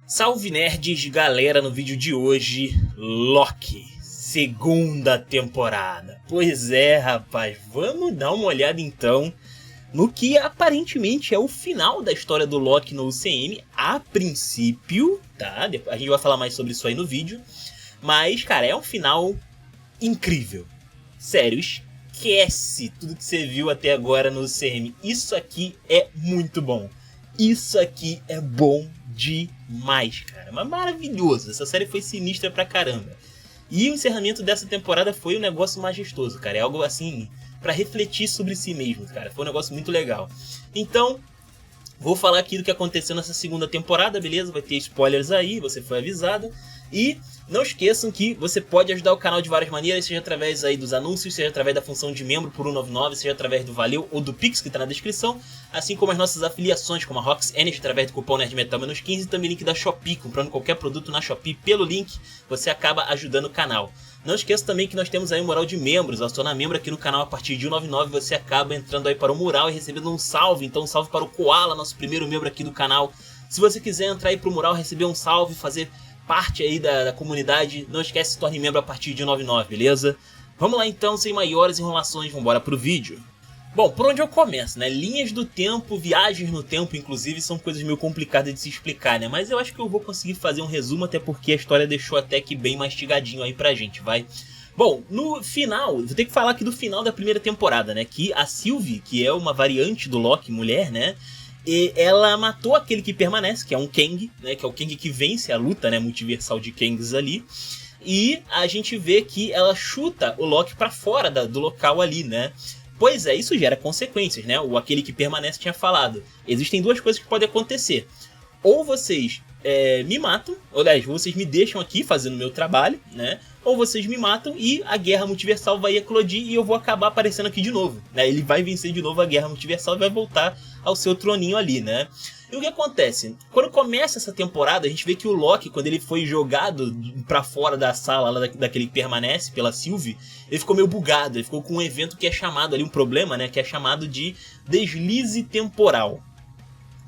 Salve nerds, galera, no vídeo de hoje, Loki, segunda temporada. Pois é, rapaz, vamos dar uma olhada então no que aparentemente é o final da história do Loki no UCM, a princípio, tá? A gente vai falar mais sobre isso aí no vídeo, mas, cara, é um final incrível. Sério, esquece tudo que você viu até agora no UCM, isso aqui é muito bom. Isso aqui é bom demais, cara. Mas maravilhoso. Essa série foi sinistra pra caramba. E o encerramento dessa temporada foi um negócio majestoso, cara. É algo assim, pra refletir sobre si mesmo, cara. Foi um negócio muito legal. Então, vou falar aqui do que aconteceu nessa segunda temporada, beleza? Vai ter spoilers aí, você foi avisado. E não esqueçam que você pode ajudar o canal de várias maneiras, seja através aí dos anúncios, seja através da função de membro por R$1,99, seja através do Valeu ou do Pix que está na descrição, assim como as nossas afiliações, como a Rox Energy, através do cupom NerdMetal-15 e também link da Shopee. Comprando qualquer produto na Shopee pelo link, você acaba ajudando o canal. Não esqueça também que nós temos aí um mural de membros. Ao se tornar membro aqui no canal a partir de R$1,99, você acaba entrando aí para o mural e recebendo um salve. Então um salve para o Koala, nosso primeiro membro aqui do canal. Se você quiser entrar aí para o mural, receber um salve, fazer parte aí da comunidade, não esquece, se torne membro a partir de R$1,99, beleza? Vamos lá então, sem maiores enrolações, vamos embora pro vídeo. Bom, por onde eu começo, né? Linhas do tempo, viagens no tempo, inclusive, são coisas meio complicadas de se explicar, né? Mas eu acho que eu vou conseguir fazer um resumo, até porque a história deixou até que bem mastigadinho aí pra gente, vai? Bom, no final, vou ter que falar aqui do final da primeira temporada, né? Que a Sylvie, que é uma variante do Loki, mulher, né? E ela matou aquele que permanece, que é um Kang, né? Que é o Kang que vence a luta, né, multiversal de Kangs ali. E a gente vê que ela chuta o Loki pra fora do local ali, né? Pois é, isso gera consequências, né? O aquele que permanece tinha falado. Existem duas coisas que podem acontecer. Ou vocês me matam, ou aliás, vocês me deixam aqui fazendo o meu trabalho, né? Ou vocês me matam e a guerra multiversal vai eclodir e eu vou acabar aparecendo aqui de novo, né? Ele vai vencer de novo a guerra multiversal e vai voltar ao seu troninho ali, né? E o que acontece? Quando começa essa temporada, a gente vê que o Loki, quando ele foi jogado pra fora da sala lá daquele que permanece pela Sylvie, ele ficou meio bugado, ele ficou com um evento que é chamado ali, um problema, né? Que é chamado de deslize temporal.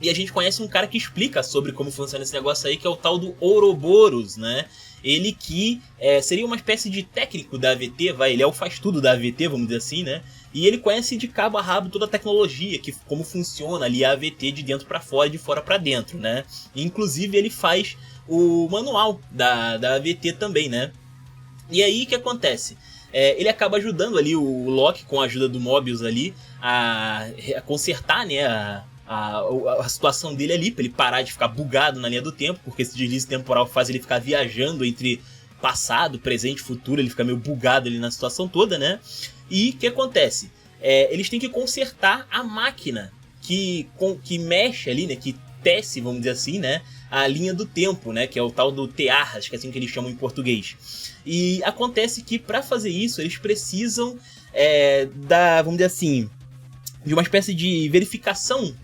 E a gente conhece um cara que explica sobre como funciona esse negócio aí, que é o tal do Ouroboros, né? Ele que seria uma espécie de técnico da AVT, ele é o faz-tudo da AVT, vamos dizer assim, né? E ele conhece de cabo a rabo toda a tecnologia, como funciona ali a AVT de dentro para fora e de fora para dentro, né? E, inclusive ele faz o manual da AVT também, né? E aí o que acontece? Ele acaba ajudando ali o Loki, com a ajuda do Mobius ali, a consertar, né, a situação dele ali, pra ele parar de ficar bugado na linha do tempo, porque esse deslize temporal faz ele ficar viajando entre passado, presente e futuro, ele fica meio bugado ali na situação toda, né? E o que acontece? Eles têm que consertar a máquina que mexe ali, né, que tece, vamos dizer assim, né, a linha do tempo, né, que é o tal do Tear, acho que é assim que eles chamam em português. E acontece que para fazer isso eles precisam vamos dizer assim, de uma espécie de verificação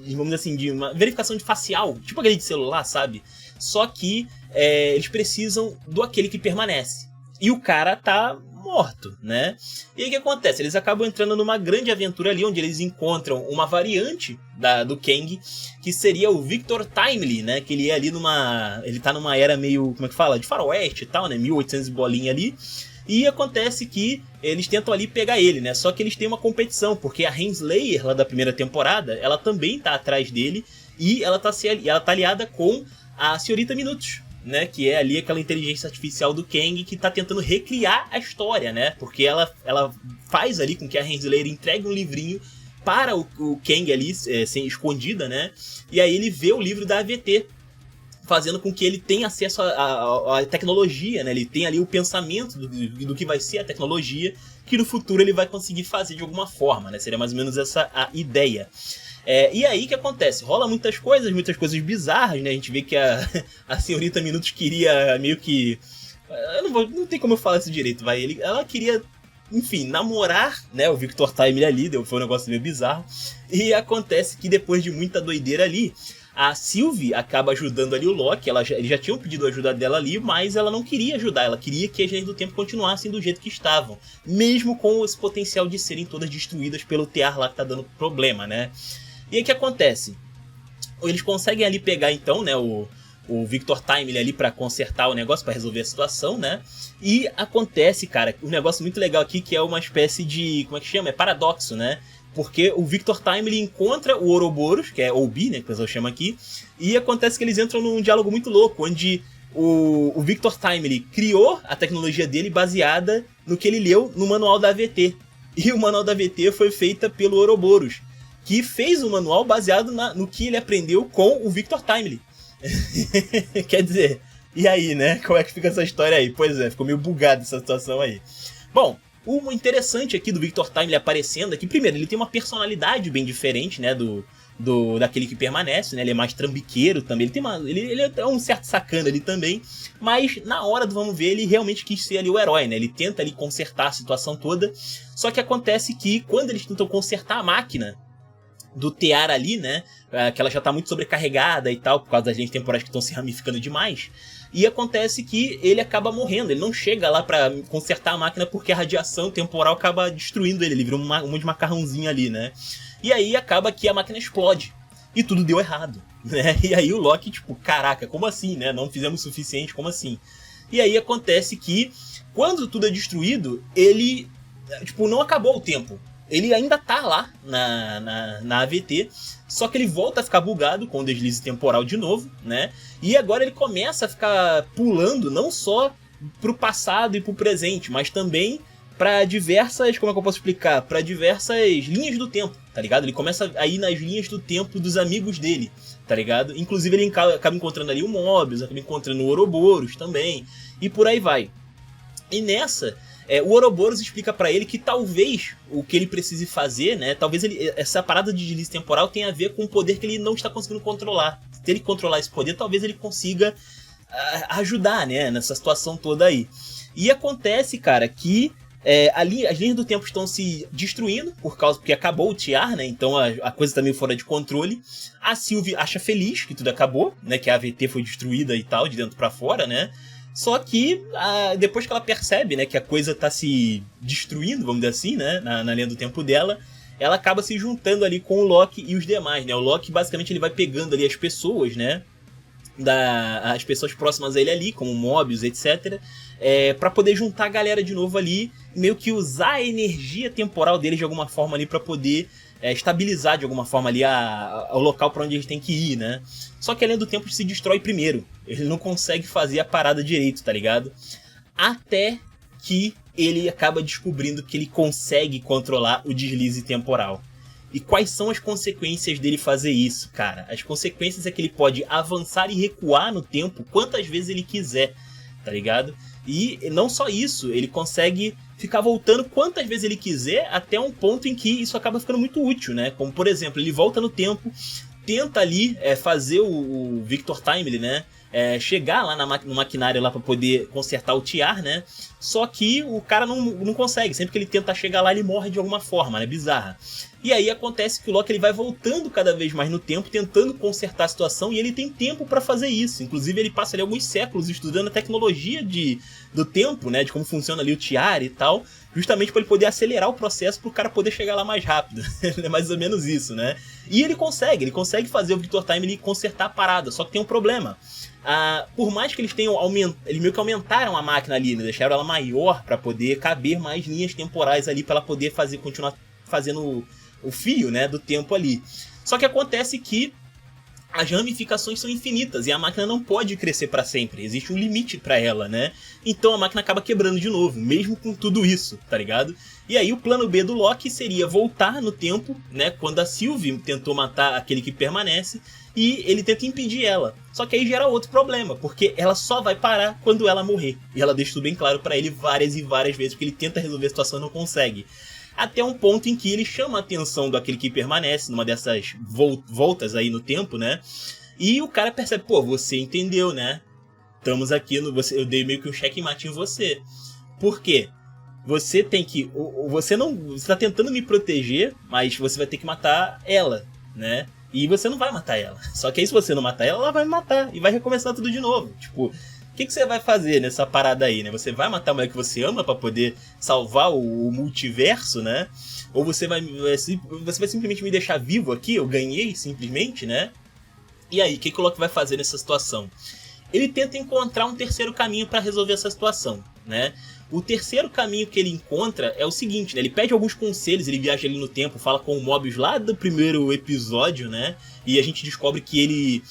vamos dizer assim, de uma verificação de facial, tipo aquele de celular, sabe? Só que eles precisam do aquele que permanece. E o cara tá morto, né? E aí o que acontece? Eles acabam entrando numa grande aventura ali, onde eles encontram uma variante do Kang, que seria o Victor Timely, né? Que ele é ali ele tá numa era meio, como é que fala? De faroeste e tal, né? 1800 bolinha ali. E acontece que eles tentam ali pegar ele, né? Só que eles têm uma competição, porque a Renslayer, lá da primeira temporada, ela também tá atrás dele. E ela tá aliada com a Senhorita Minutos, né? Que é ali aquela inteligência artificial do Kang que tá tentando recriar a história, né? Porque ela faz ali com que a Renslayer entregue um livrinho para o Kang ali, sem escondida, né? E aí ele vê o livro da AVT, fazendo com que ele tenha acesso à tecnologia, né? Ele tem ali o pensamento do que vai ser a tecnologia, que no futuro ele vai conseguir fazer de alguma forma, né? Seria mais ou menos essa a ideia. E aí o que acontece? Rola muitas coisas bizarras, né? A gente vê que a Senhorita Minutos queria meio que... não tem como eu falar isso direito, ela queria, enfim, namorar, né, o Victor Time ali, foi um negócio meio bizarro. E acontece que depois de muita doideira ali, a Sylvie acaba ajudando ali o Loki. Eles já tinham pedido a ajuda dela ali, mas ela não queria ajudar. Ela queria que as linhas do tempo continuassem do jeito que estavam, mesmo com esse potencial de serem todas destruídas pelo Tear lá que tá dando problema, né? E aí o que acontece? Eles conseguem ali pegar então, né, o Victor Timely ali pra consertar o negócio, pra resolver a situação, né? E acontece, cara, um negócio muito legal aqui que é uma espécie de, como é que chama? É paradoxo, né? Porque o Victor Timely encontra o Ouroboros, que é Olbi, né, que o pessoal chama aqui, e acontece que eles entram num diálogo muito louco, onde o Victor Timely criou a tecnologia dele baseada no que ele leu no manual da AVT. E o manual da AVT foi feita pelo Ouroboros, que fez o manual baseado no que ele aprendeu com o Victor Timely. Quer dizer, e aí, né? Como é que fica essa história aí? Pois é, ficou meio bugado essa situação aí. Bom, o interessante aqui do Victor Timely aparecendo aqui, primeiro, ele tem uma personalidade bem diferente, né, daquele que permanece, né? Ele é mais trambiqueiro também, ele é um certo sacana ali também, mas na hora do vamos ver, ele realmente quis ser ali o herói, né? Ele tenta ali consertar a situação toda, só que acontece que quando eles tentam consertar a máquina do Tear ali, né, que ela já tá muito sobrecarregada e tal, por causa das linhas temporais que estão se ramificando demais, e acontece que ele acaba morrendo, ele não chega lá pra consertar a máquina porque a radiação temporal acaba destruindo ele vira um monte de macarrãozinho ali, né, e aí acaba que a máquina explode, e tudo deu errado, né, e aí o Loki, tipo, caraca, como assim, né, não fizemos o suficiente, como assim? E aí acontece que, quando tudo é destruído, ele, tipo, não acabou o tempo. Ele ainda tá lá na AVT, só que ele volta a ficar bugado com o deslize temporal de novo, né? E agora ele começa a ficar pulando não só pro passado e pro presente, mas também pra diversas, como é que eu posso explicar? Pra diversas linhas do tempo, tá ligado? Ele começa a ir nas linhas do tempo dos amigos dele, tá ligado? Inclusive ele acaba encontrando ali o Mobius, acaba encontrando o Ouroboros também, e por aí vai. E nessa... o Ouroboros explica pra ele que talvez o que ele precise fazer, né? Talvez essa parada de deslize temporal tenha a ver com um poder que ele não está conseguindo controlar. Se ele controlar esse poder, talvez ele consiga ajudar, né? Nessa situação toda aí. E acontece, cara, que ali as linhas do tempo estão se destruindo porque acabou o Tear, né? Então a coisa tá meio fora de controle. A Sylvie acha feliz que tudo acabou, né? Que a AVT foi destruída e tal, de dentro pra fora, né? Só que depois que ela percebe, né, que a coisa tá se destruindo, vamos dizer assim, né, na linha do tempo dela, ela acaba se juntando ali com o Loki e os demais, né? O Loki basicamente ele vai pegando ali as pessoas, né, as pessoas próximas a ele ali, como Mobius, etc, pra poder juntar a galera de novo ali, meio que usar a energia temporal deles de alguma forma ali pra poder estabilizar de alguma forma ali o local pra onde eles têm que ir, né? Só que a linha do tempo se destrói primeiro. Ele não consegue fazer a parada direito, tá ligado? Até que ele acaba descobrindo que ele consegue controlar o deslize temporal. E quais são as consequências dele fazer isso, cara? As consequências é que ele pode avançar e recuar no tempo quantas vezes ele quiser, tá ligado? E não só isso, ele consegue ficar voltando quantas vezes ele quiser até um ponto em que isso acaba ficando muito útil, né? Como, por exemplo, ele volta no tempo, tenta ali fazer o Victor Timely, né? Chegar lá no maquinário lá pra poder consertar o Tear, né? Só que o cara não consegue. Sempre que ele tenta chegar lá, ele morre de alguma forma, né? Bizarra. E aí acontece que o Loki ele vai voltando cada vez mais no tempo, tentando consertar a situação, e ele tem tempo pra fazer isso. Inclusive ele passa ali alguns séculos estudando a tecnologia do tempo, né? De como funciona ali o Tear e tal, justamente para ele poder acelerar o processo pro cara poder chegar lá mais rápido. É mais ou menos isso, né? E ele consegue fazer o Victor Timely consertar a parada, só que tem um problema. Por mais que eles meio que aumentaram a máquina ali, né? Deixaram ela maior para poder caber mais linhas temporais ali, para ela poder continuar fazendo o fio, né, do tempo ali. Só que acontece que as ramificações são infinitas e a máquina não pode crescer para sempre, existe um limite para ela, né? Então a máquina acaba quebrando de novo, mesmo com tudo isso, tá ligado? E aí o plano B do Loki seria voltar no tempo, né, quando a Sylvie tentou matar aquele que permanece, e ele tenta impedir ela. Só que aí gera outro problema, porque ela só vai parar quando ela morrer. E ela deixa tudo bem claro para ele várias e várias vezes, porque ele tenta resolver a situação e não consegue. Até um ponto em que ele chama a atenção daquele que permanece numa dessas voltas aí no tempo, né? E o cara percebe, pô, você entendeu, né? Estamos aqui, eu dei meio que um checkmate em você. Por quê? Você tem que... Você tá tentando me proteger, mas você vai ter que matar ela, né? E você não vai matar ela. Só que aí se você não matar ela, ela vai me matar. E vai recomeçar tudo de novo. Tipo... O que você vai fazer nessa parada aí, né? Você vai matar a mulher que você ama pra poder salvar o multiverso, né? Ou você vai simplesmente me deixar vivo aqui? Eu ganhei simplesmente, né? E aí, o que o Loki vai fazer nessa situação? ele tenta encontrar um terceiro caminho para resolver essa situação, né? O terceiro caminho que ele encontra é o seguinte, né? Ele pede alguns conselhos, ele viaja ali no tempo, fala com o Mobius lá do primeiro episódio, né? E a gente descobre que ele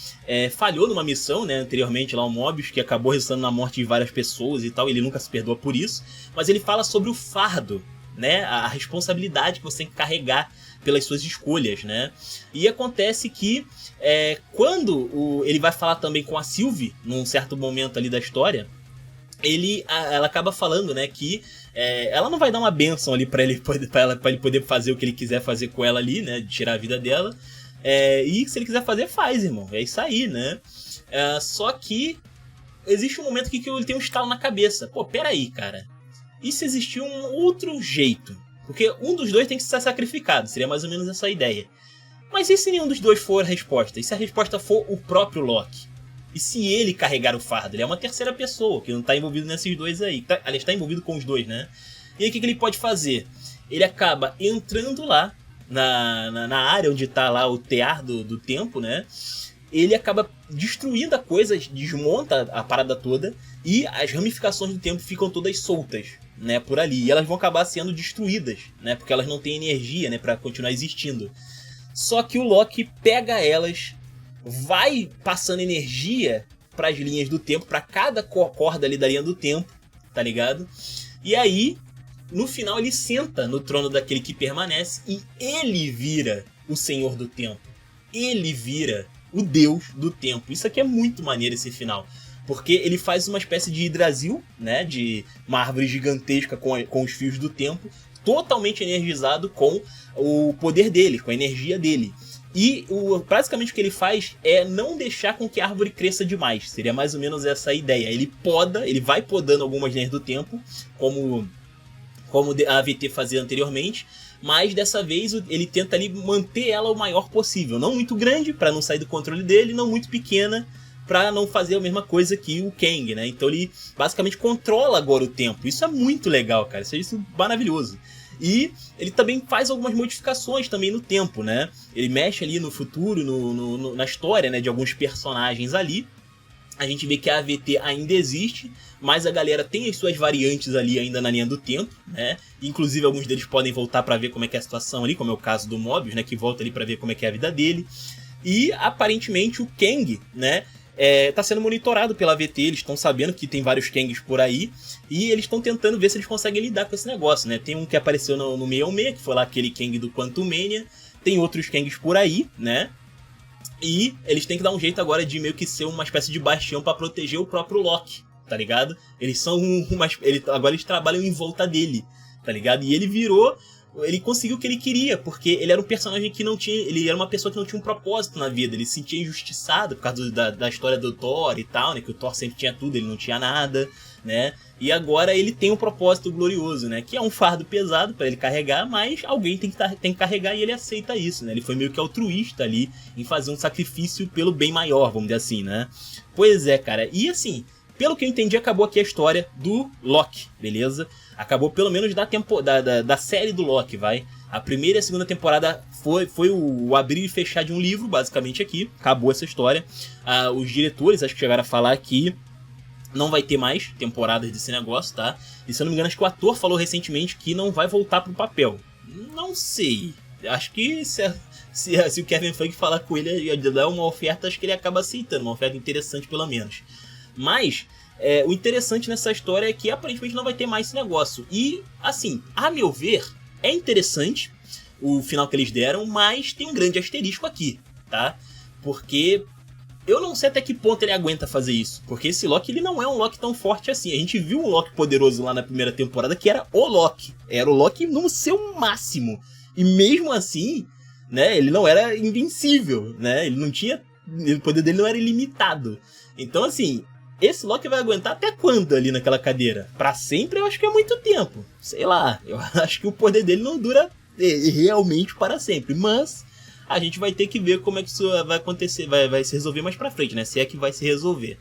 falhou numa missão, né? Anteriormente lá, o Mobius, que acabou resultando na morte de várias pessoas e tal, ele nunca se perdoa por isso. Mas ele fala sobre o fardo, né? A responsabilidade que você tem que carregar pelas suas escolhas, né? E acontece que quando ele vai falar também com a Sylvie, num certo momento ali da história, ela acaba falando, né, que ela não vai dar uma bênção ali pra ele poder fazer o que ele quiser fazer com ela ali, né, de tirar a vida dela. E se ele quiser fazer, faz, irmão. É isso aí, né? Só que existe um momento que ele tem um estalo na cabeça. Pô, peraí, cara. E se existir um outro jeito? Porque um dos dois tem que ser sacrificado. Seria mais ou menos essa a ideia. Mas e se nenhum dos dois for a resposta? E se a resposta for o próprio Loki? E se ele carregar o fardo? Ele é uma terceira pessoa, que não tá envolvido nesses dois aí. Aliás, tá envolvido com os dois, né? E aí o que ele pode fazer? Ele acaba entrando lá, na área onde tá lá o tear do tempo, né? Ele acaba destruindo a coisa, desmonta a parada toda, e as ramificações do tempo ficam todas soltas, né, por ali. E elas vão acabar sendo destruídas, né? Porque elas não têm energia, né, pra continuar existindo. Só que o Loki pega elas, vai passando energia para as linhas do tempo, para cada corda ali da linha do tempo, tá ligado? E aí, no final, ele senta no trono daquele que permanece e ele vira o Senhor do Tempo. Ele vira o Deus do Tempo. Isso aqui é muito maneiro, esse final. Porque ele faz uma espécie de Yggdrasil, né? De uma árvore gigantesca com os fios do tempo, totalmente energizado com o poder dele, com a energia dele. E basicamente o que ele faz é não deixar com que a árvore cresça demais. Seria mais ou menos essa a ideia. Ele vai podando algumas linhas do tempo, como a AVT fazia anteriormente, mas dessa vez ele tenta ali manter ela o maior possível. Não muito grande, para não sair do controle dele, não muito pequena, para não fazer a mesma coisa que o Kang, né? Então ele basicamente controla agora o tempo. Isso é muito legal, cara. Isso é maravilhoso. E ele também faz algumas modificações também no tempo, né? Ele mexe ali no futuro, na história, né, de alguns personagens ali. A gente vê que a AVT ainda existe, mas a galera tem as suas variantes ali ainda na linha do tempo, né? Inclusive alguns deles podem voltar pra ver como é que é a situação ali, como é o caso do Mobius, né? Que volta ali pra ver como é que é a vida dele. E aparentemente o Kang, né? Tá sendo monitorado pela AVT, eles estão sabendo que tem vários Kangs por aí, e eles estão tentando ver se eles conseguem lidar com esse negócio, né? Tem um que apareceu no 616, que foi lá aquele Kang do Quantum Mania, tem outros Kangs por aí, né? E eles têm que dar um jeito agora de meio que ser uma espécie de bastião pra proteger o próprio Loki, tá ligado? Eles são agora eles trabalham em volta dele, tá ligado? E ele conseguiu o que ele queria, porque ele era um personagem que não tinha... Ele era uma pessoa que não tinha um propósito na vida. Ele se sentia injustiçado por causa da história do Thor e tal, né? Que o Thor sempre tinha tudo, ele não tinha nada, né? E agora ele tem um propósito glorioso, né? Que é um fardo pesado pra ele carregar, mas alguém tem que carregar e ele aceita isso, né? Ele foi meio que altruísta ali em fazer um sacrifício pelo bem maior, vamos dizer assim, né? Pois é, cara. E assim, pelo que eu entendi, acabou aqui a história do Loki, beleza? Acabou pelo menos da série do Loki, vai. A primeira e a segunda temporada foi o abrir e fechar de um livro, basicamente aqui. Acabou essa história. Os diretores, acho que chegaram a falar que não vai ter mais temporadas desse negócio, tá? E se eu não me engano, acho que o ator falou recentemente que não vai voltar pro papel. Não sei. Acho que se o Kevin Feige falar com ele e dar uma oferta, acho que ele acaba aceitando. Uma oferta interessante, pelo menos. Mas o interessante nessa história é que aparentemente não vai ter mais esse negócio. E, assim, a meu ver, é interessante o final que eles deram, mas tem um grande asterisco aqui, tá? Porque eu não sei até que ponto ele aguenta fazer isso. Porque esse Loki, ele não é um Loki tão forte assim. A gente viu um Loki poderoso lá na primeira temporada, que era o Loki. Era o Loki no seu máximo. E mesmo assim, né, ele não era invencível, né? Ele não tinha... O poder dele não era ilimitado. Então, assim... Esse Loki vai aguentar até quando ali naquela cadeira? Pra sempre eu acho que é muito tempo. Sei lá, eu acho que o poder dele não dura realmente para sempre. Mas a gente vai ter que ver como é que isso vai acontecer, vai se resolver mais pra frente, né? Se é que vai se resolver.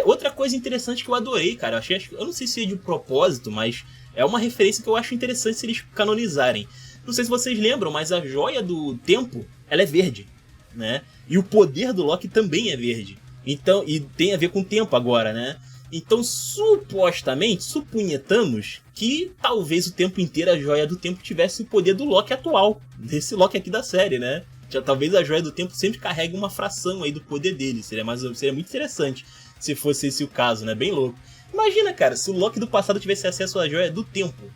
Outra coisa interessante que eu adorei, cara, eu não sei se é de propósito, mas é uma referência que eu acho interessante se eles canonizarem. Não sei se vocês lembram, mas a joia do tempo, ela é verde, né? E o poder do Loki também é verde. Então, e tem a ver com o tempo agora, né? Então, supostamente, supunhetamos que talvez o tempo inteiro a Joia do Tempo tivesse o poder do Loki atual, desse Loki aqui da série, né? Já talvez a Joia do Tempo sempre carregue uma fração aí do poder dele, seria muito interessante se fosse esse o caso, né? Bem louco. Imagina, cara, se o Loki do passado tivesse acesso à Joia do Tempo.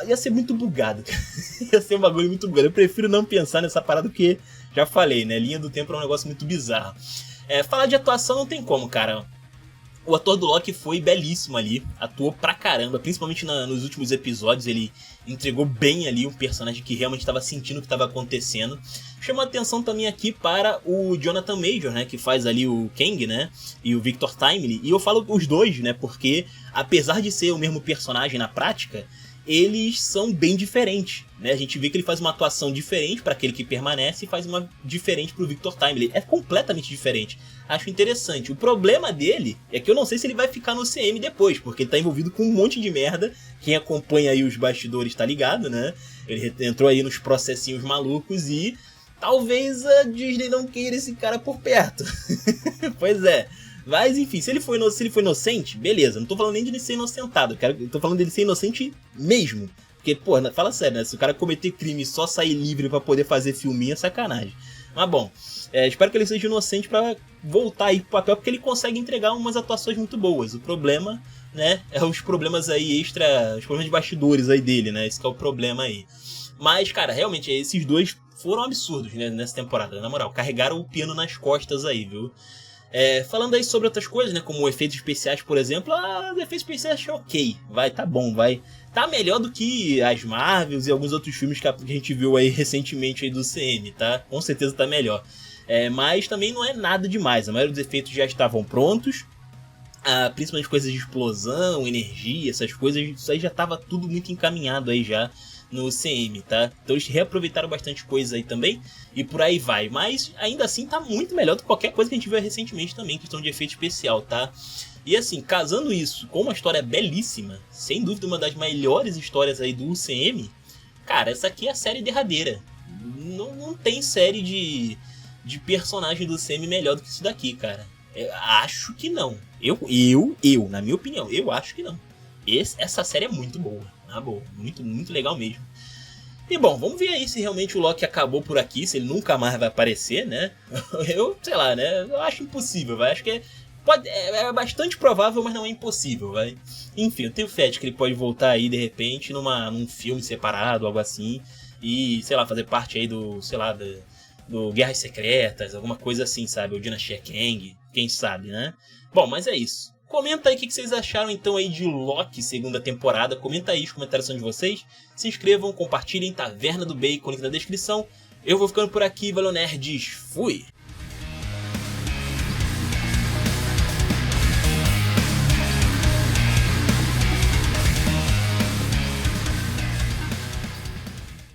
Ia ser muito bugado, cara. Ia ser um bagulho muito bugado. Eu prefiro não pensar nessa parada porque, já falei, né? Linha do Tempo é um negócio muito bizarro. Falar de atuação não tem como, cara. O ator do Loki foi belíssimo ali, atuou pra caramba, principalmente nos últimos episódios, ele entregou bem ali um personagem que realmente estava sentindo o que estava acontecendo. Chama atenção também aqui para o Jonathan Major, né, que faz ali o Kang, né, e o Victor Timely, e eu falo os dois, né, porque apesar de ser o mesmo personagem na prática, eles são bem diferentes, né? A gente vê que ele faz uma atuação diferente para aquele que permanece e faz uma diferente pro Victor Timely. É completamente diferente. Acho interessante. O problema dele é que eu não sei se ele vai ficar no CM depois, porque ele tá envolvido com um monte de merda. Quem acompanha aí os bastidores tá ligado, né? Ele entrou aí nos processinhos malucos e talvez a Disney não queira esse cara por perto. Pois é. Mas enfim, se ele for inocente, beleza. Não tô falando nem de ele ser inocentado, eu tô falando dele ser inocente mesmo. Porque, pô, fala sério, né? Se o cara cometer crime e só sair livre pra poder fazer filminho, é sacanagem. Mas bom, espero que ele seja inocente pra voltar aí pro papel, porque ele consegue entregar umas atuações muito boas. O problema, né, é os problemas aí os problemas de bastidores aí dele, né? Esse que é o problema aí. Mas, cara, realmente, esses dois foram absurdos, né, nessa temporada. Na moral, carregaram o piano nas costas aí, viu? Falando aí sobre outras coisas, né, como efeitos especiais, por exemplo, os efeitos especiais achei ok, tá bom, tá melhor do que as Marvels e alguns outros filmes que a gente viu aí recentemente aí do CM, tá? Com certeza tá melhor. Mas também não é nada demais, a maioria dos efeitos já estavam prontos, principalmente coisas de explosão, energia, essas coisas, isso aí já tava tudo muito encaminhado aí já no CM, tá? Então eles reaproveitaram bastante coisa aí também e por aí vai, mas ainda assim tá muito melhor do que qualquer coisa que a gente viu recentemente também, questão de efeito especial, tá? E assim, casando isso com uma história belíssima, sem dúvida uma das melhores histórias aí do UCM, cara, essa aqui é a série derradeira. Não tem série de personagem do UCM melhor do que isso daqui, cara. Acho que não. Na minha opinião, eu acho que não. Essa série é muito boa. Boa, muito, muito legal mesmo. E bom, vamos ver aí se realmente o Loki acabou por aqui, se ele nunca mais vai aparecer, né? Eu, sei lá, né? Eu acho impossível, vai. Acho que é bastante provável, mas não é impossível, vai. Enfim, eu tenho fé de que ele pode voltar aí, de repente, num filme separado, algo assim. E, sei lá, fazer parte aí do Guerras Secretas, alguma coisa assim, sabe? O Dynasty Kang, quem sabe, né? Bom, mas é isso. Comenta aí o que vocês acharam então aí de Loki segunda temporada. Comenta aí, os comentários são de vocês. Se inscrevam, compartilhem, Taverna do Bacon, link na descrição. Eu vou ficando por aqui, valeu nerds, fui!